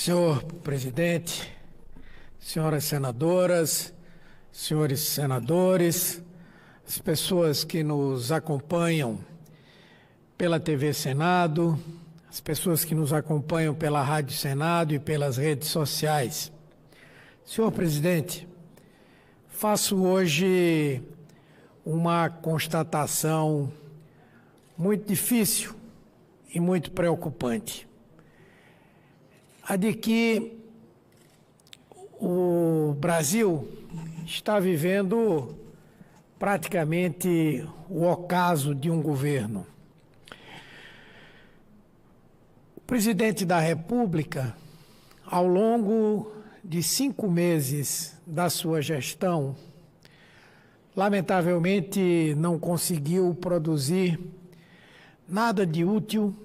Senhor presidente, senhoras senadoras, senhores senadores, as pessoas que nos acompanham pela TV Senado, as pessoas que nos acompanham pela Rádio Senado e pelas redes sociais. Senhor presidente, faço hoje uma constatação muito difícil e muito preocupante. A de que o Brasil está vivendo praticamente o ocaso de um governo. O presidente da República, ao longo de 5 meses da sua gestão, lamentavelmente não conseguiu produzir nada de útil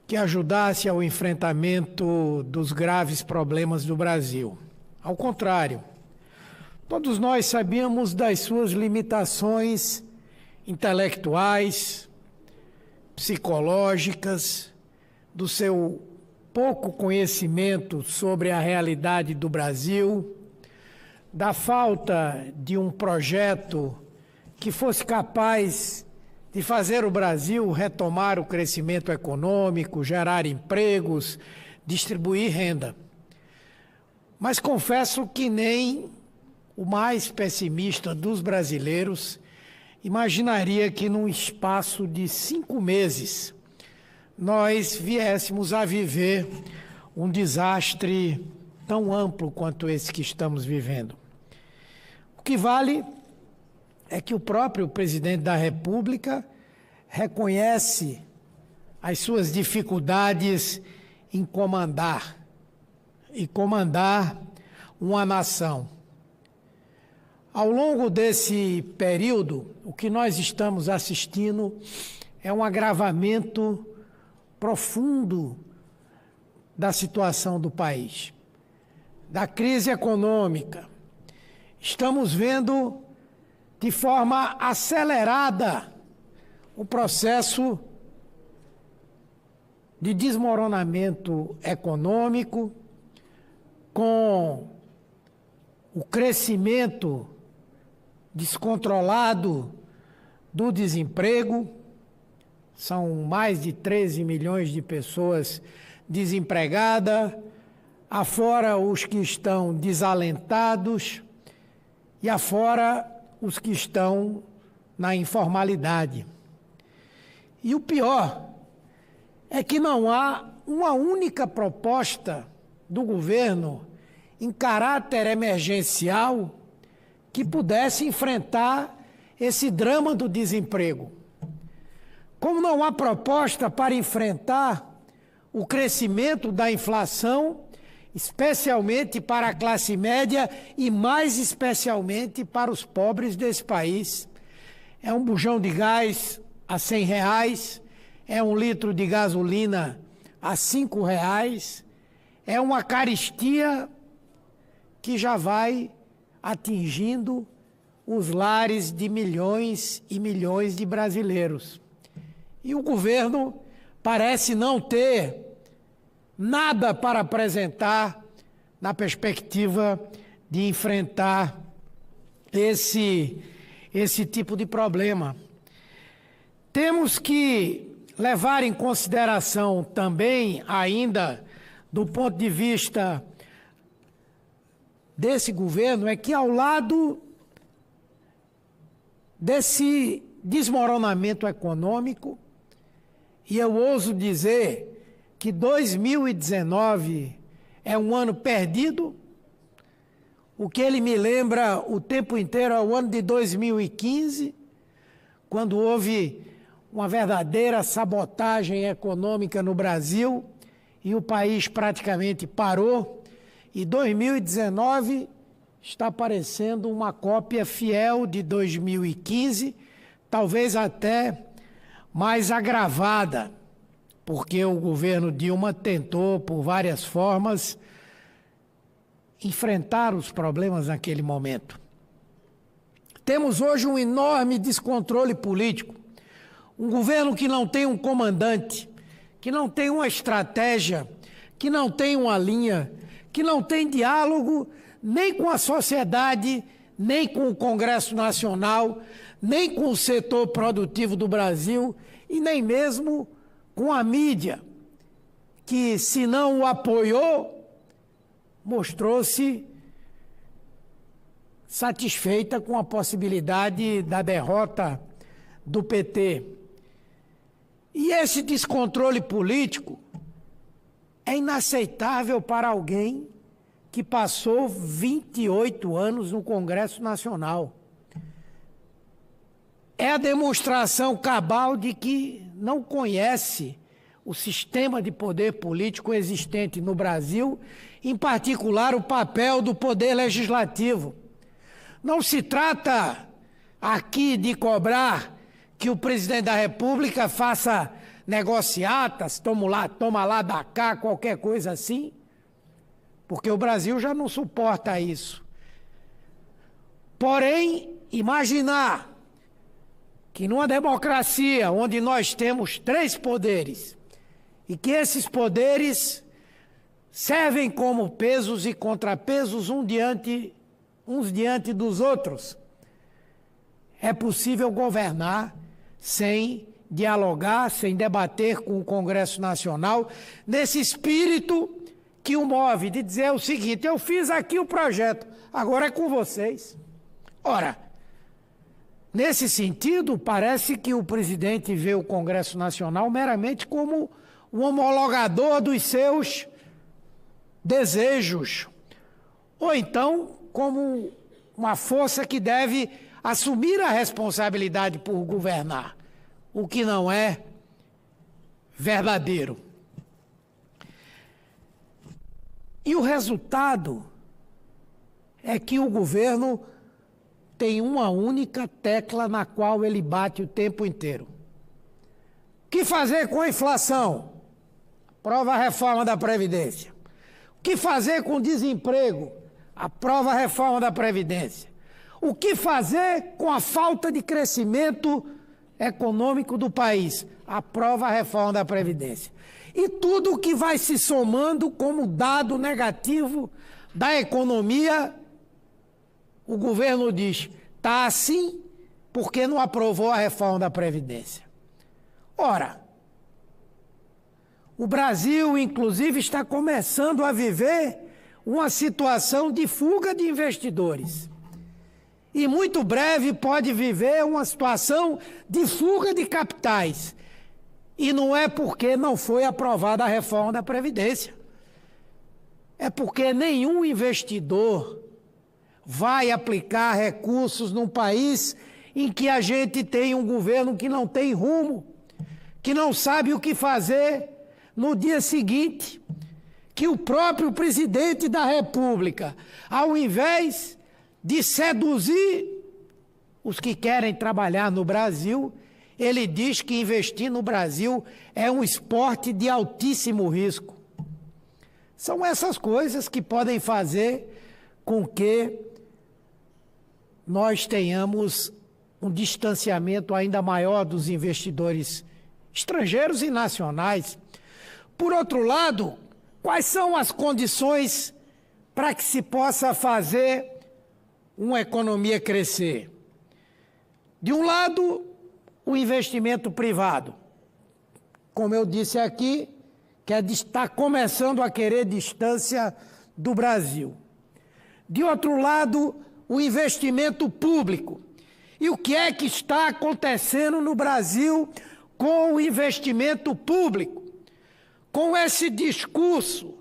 que ajudasse ao enfrentamento dos graves problemas do Brasil. Ao contrário, todos nós sabíamos das suas limitações intelectuais, psicológicas, do seu pouco conhecimento sobre a realidade do Brasil, da falta de um projeto que fosse capaz de fazer o Brasil retomar o crescimento econômico, gerar empregos, distribuir renda. Mas confesso que nem o mais pessimista dos brasileiros imaginaria que num espaço de 5 meses nós viéssemos a viver um desastre tão amplo quanto esse que estamos vivendo. O que vale é que o próprio presidente da República reconhece as suas dificuldades em comandar uma nação. Ao longo desse período, o que nós estamos assistindo é um agravamento profundo da situação do país, da crise econômica. Estamos vendo de forma acelerada o processo de desmoronamento econômico, com o crescimento descontrolado do desemprego. São mais de 13 milhões de pessoas desempregadas, afora os que estão desalentados e afora os que estão na informalidade. E o pior é que não há uma única proposta do governo em caráter emergencial que pudesse enfrentar esse drama do desemprego. Como não há proposta para enfrentar o crescimento da inflação, especialmente para a classe média e mais especialmente para os pobres desse país. É um bujão de gás a R$100, é 1 litro de gasolina a R$5, é uma carestia que já vai atingindo os lares de milhões e milhões de brasileiros. E o governo parece não ter nada para apresentar na perspectiva de enfrentar esse tipo de problema. Temos que levar em consideração também, ainda do ponto de vista desse governo, é que ao lado desse desmoronamento econômico, e eu ouso dizer que 2019 é um ano perdido. O que ele me lembra o tempo inteiro é o ano de 2015, quando houve uma verdadeira sabotagem econômica no Brasil e o país praticamente parou. E 2019 está parecendo uma cópia fiel de 2015, talvez até mais agravada, porque o governo Dilma tentou, por várias formas, enfrentar os problemas naquele momento. Temos hoje um enorme descontrole político, um governo que não tem um comandante, que não tem uma estratégia, que não tem uma linha, que não tem diálogo nem com a sociedade, nem com o Congresso Nacional, nem com o setor produtivo do Brasil e nem mesmo com a mídia, que, se não o apoiou, mostrou-se satisfeita com a possibilidade da derrota do PT. E esse descontrole político é inaceitável para alguém que passou 28 anos no Congresso Nacional. É a demonstração cabal de que não conhece o sistema de poder político existente no Brasil, em particular o papel do poder legislativo. Não se trata aqui de cobrar que o presidente da República faça negociatas, toma lá, dá cá, qualquer coisa assim, porque o Brasil já não suporta isso. Porém, imaginar que numa democracia onde nós temos 3 poderes e que esses poderes servem como pesos e contrapesos uns diante dos outros, é possível governar sem dialogar, sem debater com o Congresso Nacional, nesse espírito que o move, de dizer o seguinte: eu fiz aqui o projeto, agora é com vocês. Ora, nesse sentido, parece que o presidente vê o Congresso Nacional meramente como o homologador dos seus desejos, ou então como uma força que deve assumir a responsabilidade por governar, o que não é verdadeiro. E o resultado é que o governo tem uma única tecla na qual ele bate o tempo inteiro. O que fazer com a inflação? Aprova a reforma da Previdência. O que fazer com o desemprego? Aprova a reforma da Previdência. O que fazer com a falta de crescimento econômico do país? Aprova a reforma da Previdência. E tudo o que vai se somando como dado negativo da economia, o governo diz: está assim porque não aprovou a reforma da Previdência. Ora, o Brasil, inclusive, está começando a viver uma situação de fuga de investidores. E muito breve pode viver uma situação de fuga de capitais. E não é porque não foi aprovada a reforma da Previdência. É porque nenhum investidor vai aplicar recursos num país em que a gente tem um governo que não tem rumo, que não sabe o que fazer no dia seguinte, que o próprio presidente da República, ao invés de seduzir os que querem trabalhar no Brasil, ele diz que investir no Brasil é um esporte de altíssimo risco. São essas coisas que podem fazer com que nós tenhamos um distanciamento ainda maior dos investidores estrangeiros e nacionais. Por outro lado, quais são as condições para que se possa fazer uma economia crescer? De um lado, o investimento privado. Como eu disse aqui, que está começando a querer distância do Brasil. De outro lado, o investimento público. E o que é que está acontecendo no Brasil com o investimento público? Com esse discurso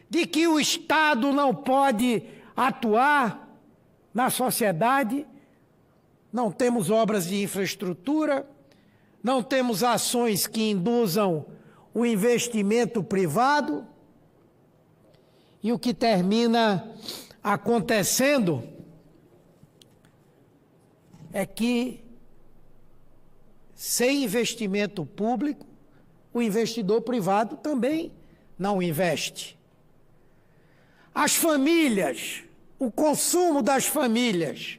de que o Estado não pode atuar na sociedade, não temos obras de infraestrutura, não temos ações que induzam o investimento privado, e o que termina acontecendo é que, sem investimento público, o investidor privado também não investe. As famílias, o consumo das famílias,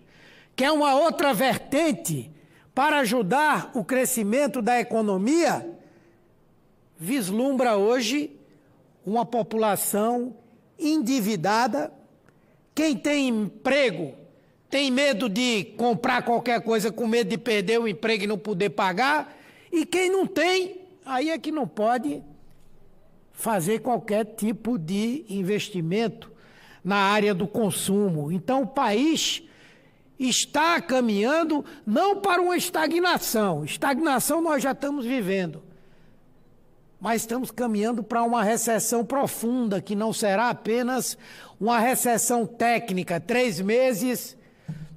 que é uma outra vertente para ajudar o crescimento da economia, vislumbra hoje uma população endividada. Quem tem emprego tem medo de comprar qualquer coisa com medo de perder o emprego e não poder pagar. E quem não tem, aí é que não pode fazer qualquer tipo de investimento na área do consumo. Então, o país está caminhando não para uma estagnação. Estagnação nós já estamos vivendo. Mas estamos caminhando para uma recessão profunda, que não será apenas uma recessão técnica, 3 meses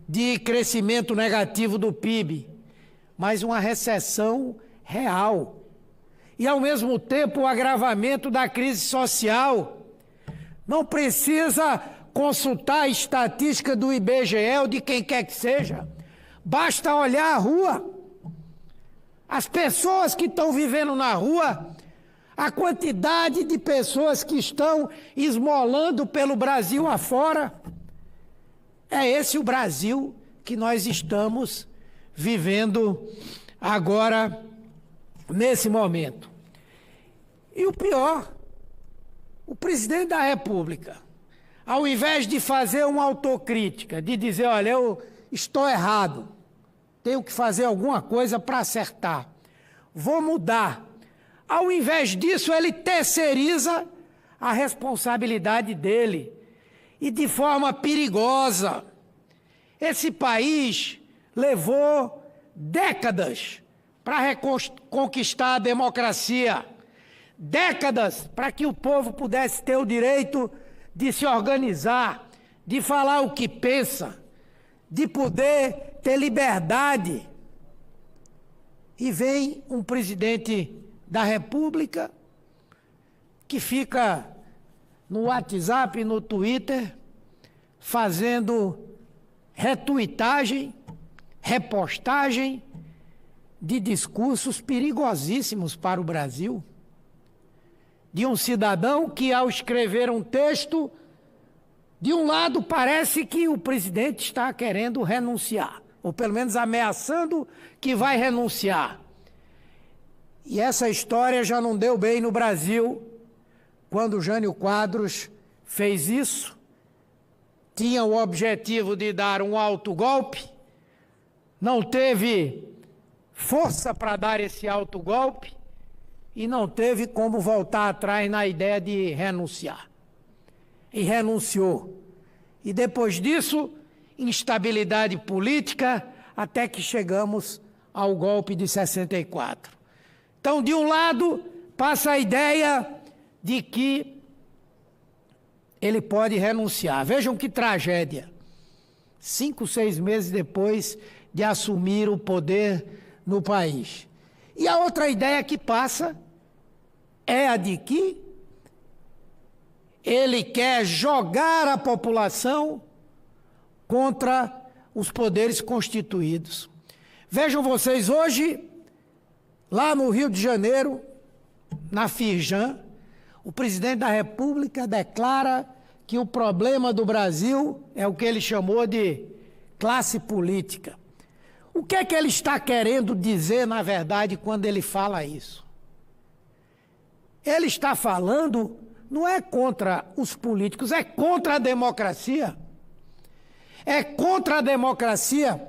de crescimento negativo do PIB, mas uma recessão real. E, ao mesmo tempo, o agravamento da crise social. Não precisa consultar a estatística do IBGE ou de quem quer que seja. Basta olhar a rua. As pessoas que estão vivendo na rua, a quantidade de pessoas que estão esmolando pelo Brasil afora. É esse o Brasil que nós estamos vivendo agora, nesse momento. E o pior, o presidente da República, ao invés de fazer uma autocrítica, de dizer, olha, eu estou errado, tenho que fazer alguma coisa para acertar, vou mudar. Ao invés disso, ele terceiriza a responsabilidade dele, e de forma perigosa. Esse país levou décadas para reconquistar a democracia, décadas para que o povo pudesse ter o direito de se organizar, de falar o que pensa, de poder ter liberdade. E vem um presidente da República que fica no WhatsApp, no Twitter, fazendo retuitagem, repostagem de discursos perigosíssimos para o Brasil, de um cidadão que, ao escrever um texto, de um lado parece que o presidente está querendo renunciar, ou pelo menos ameaçando que vai renunciar. E essa história já não deu bem no Brasil, quando Jânio Quadros fez isso. Tinha o objetivo de dar um autogolpe, não teve força para dar esse autogolpe e não teve como voltar atrás na ideia de renunciar. E renunciou. E depois disso, instabilidade política, até que chegamos ao golpe de 64. Então, de um lado, passa a ideia de que ele pode renunciar. Vejam que tragédia. 5, 6 meses depois de assumir o poder no país. E a outra ideia que passa é a de que ele quer jogar a população contra os poderes constituídos. Vejam vocês, hoje, lá no Rio de Janeiro, na Firjan, o presidente da República declara que o problema do Brasil é o que ele chamou de classe política. O que é que ele está querendo dizer, na verdade, quando ele fala isso? Ele está falando, não é contra os políticos, é contra a democracia. É contra a democracia.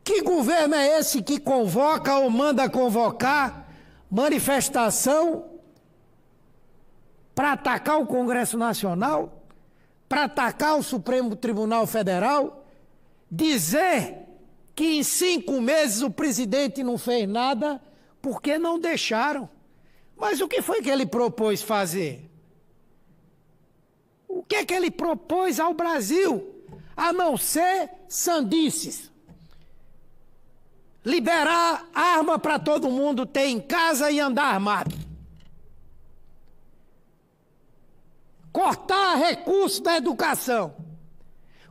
Que governo é esse que convoca ou manda convocar manifestação para atacar o Congresso Nacional, para atacar o Supremo Tribunal Federal, dizer que em 5 meses o presidente não fez nada porque não deixaram? Mas o que foi que ele propôs fazer? O que é que ele propôs ao Brasil, a não ser sandices? Liberar arma para todo mundo ter em casa e andar armado. Cortar recursos da educação.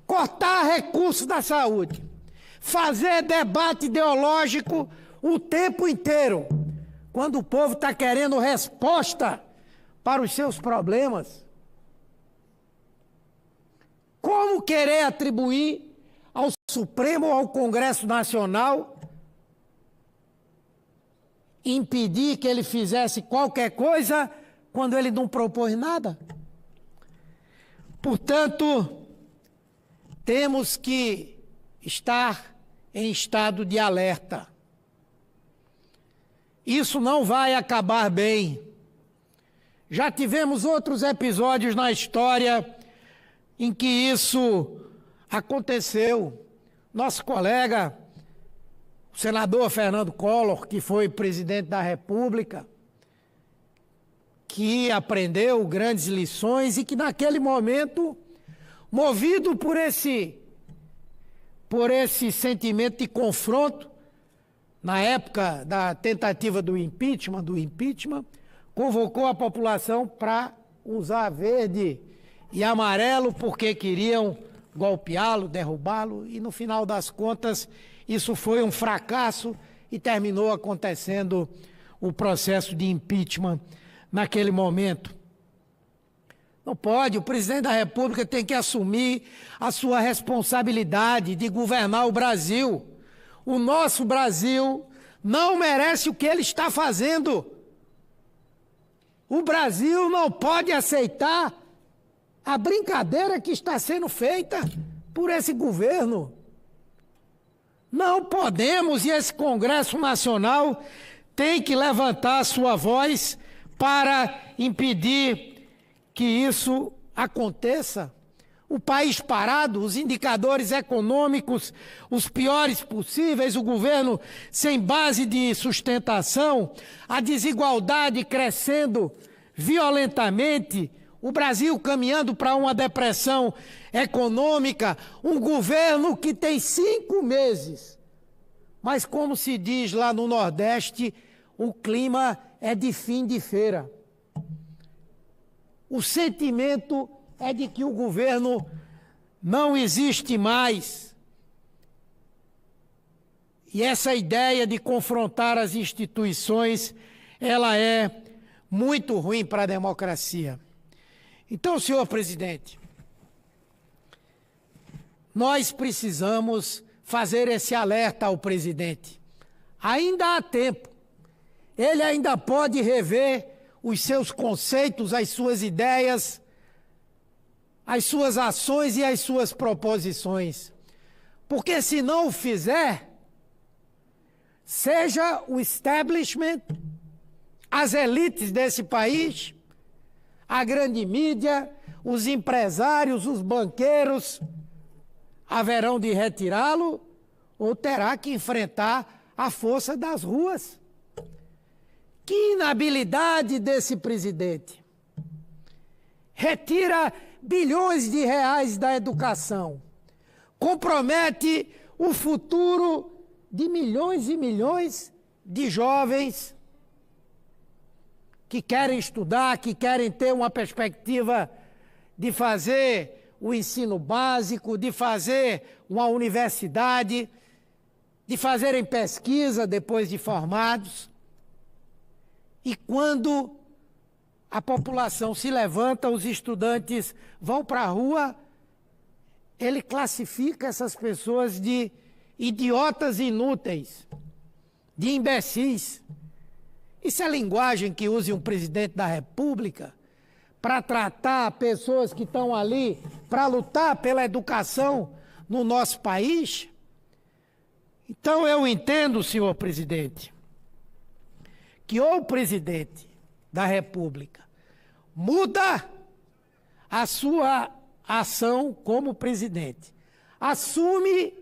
Cortar recursos da saúde. Fazer debate ideológico o tempo inteiro, quando o povo está querendo resposta para os seus problemas. Como querer atribuir ao Supremo ou ao Congresso Nacional impedir que ele fizesse qualquer coisa quando ele não propôs nada. Portanto, temos que estar em estado de alerta. Isso não vai acabar bem. Já tivemos outros episódios na história em que isso aconteceu. Nosso colega, o senador Fernando Collor, que foi presidente da República, que aprendeu grandes lições e que naquele momento, movido por esse sentimento de confronto, na época da tentativa do impeachment, convocou a população para usar verde e amarelo porque queriam golpeá-lo, derrubá-lo, e no final das contas isso foi um fracasso e terminou acontecendo o processo de impeachment naquele momento. Não pode, o presidente da República tem que assumir a sua responsabilidade de governar o Brasil. O nosso Brasil não merece o que ele está fazendo. O Brasil não pode aceitar a brincadeira que está sendo feita por esse governo. Não podemos, e esse Congresso Nacional tem que levantar a sua voz para impedir que isso aconteça. O país parado, os indicadores econômicos os piores possíveis, o governo sem base de sustentação, a desigualdade crescendo violentamente, o Brasil caminhando para uma depressão econômica, um governo que tem 5 meses. Mas como se diz lá no Nordeste, o clima é de fim de feira. O sentimento é de que o governo não existe mais. E essa ideia de confrontar as instituições, ela é muito ruim para a democracia. Então, senhor presidente, nós precisamos fazer esse alerta ao presidente. Ainda há tempo. Ele ainda pode rever os seus conceitos, as suas ideias, as suas ações e as suas proposições. Porque se não o fizer, seja o establishment, as elites desse país, a grande mídia, os empresários, os banqueiros, haverão de retirá-lo ou terá que enfrentar a força das ruas. Que inabilidade desse presidente. Retira bilhões de reais da educação. Compromete o futuro de milhões e milhões de jovens que querem estudar, que querem ter uma perspectiva de fazer o ensino básico, de fazer uma universidade, de fazerem pesquisa depois de formados. E quando a população se levanta, os estudantes vão para a rua, ele classifica essas pessoas de idiotas inúteis, de imbecis. Isso é a linguagem que use um presidente da República para tratar pessoas que estão ali para lutar pela educação no nosso país? Então eu entendo, senhor presidente, que ou o presidente da República muda a sua ação como presidente, assume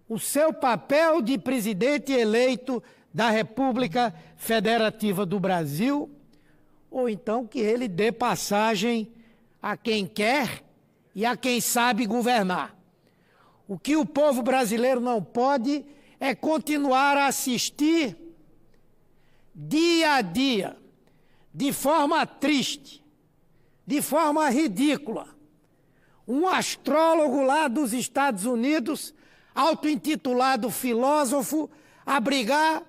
o seu papel de presidente eleito da República Federativa do Brasil, ou então que ele dê passagem a quem quer e a quem sabe governar. O que o povo brasileiro não pode é continuar a assistir dia a dia, de forma triste, de forma ridícula, um astrólogo lá dos Estados Unidos, auto-intitulado filósofo, a brigar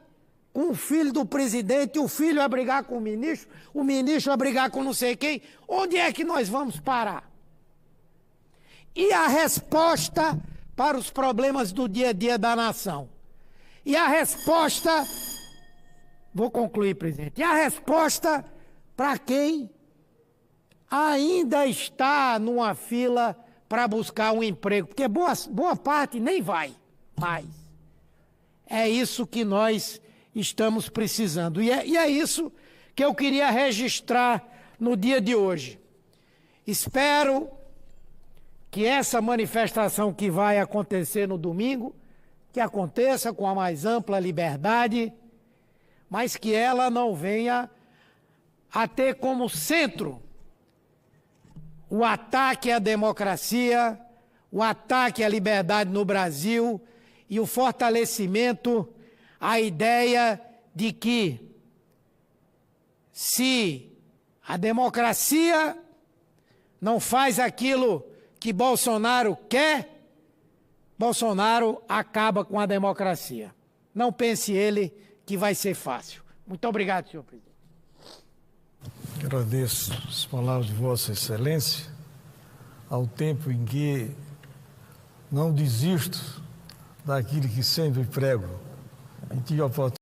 com o filho do presidente, o filho a brigar com o ministro a brigar com não sei quem. Onde é que nós vamos parar? E a resposta para os problemas do dia a dia da nação? E a resposta... Vou concluir, presidente. E a resposta para quem ainda está numa fila para buscar um emprego, porque boa parte nem vai mais. É isso que nós estamos precisando. E é isso que eu queria registrar no dia de hoje. Espero que essa manifestação que vai acontecer no domingo, que aconteça com a mais ampla liberdade, mas que ela não venha a ter como centro o ataque à democracia, o ataque à liberdade no Brasil e o fortalecimento à ideia de que, se a democracia não faz aquilo que Bolsonaro quer, Bolsonaro acaba com a democracia. Não pense ele que vai ser fácil. Muito obrigado, senhor presidente. Agradeço as palavras de Vossa Excelência, ao tempo em que não desisto daquilo que sempre prego e tive a oportunidade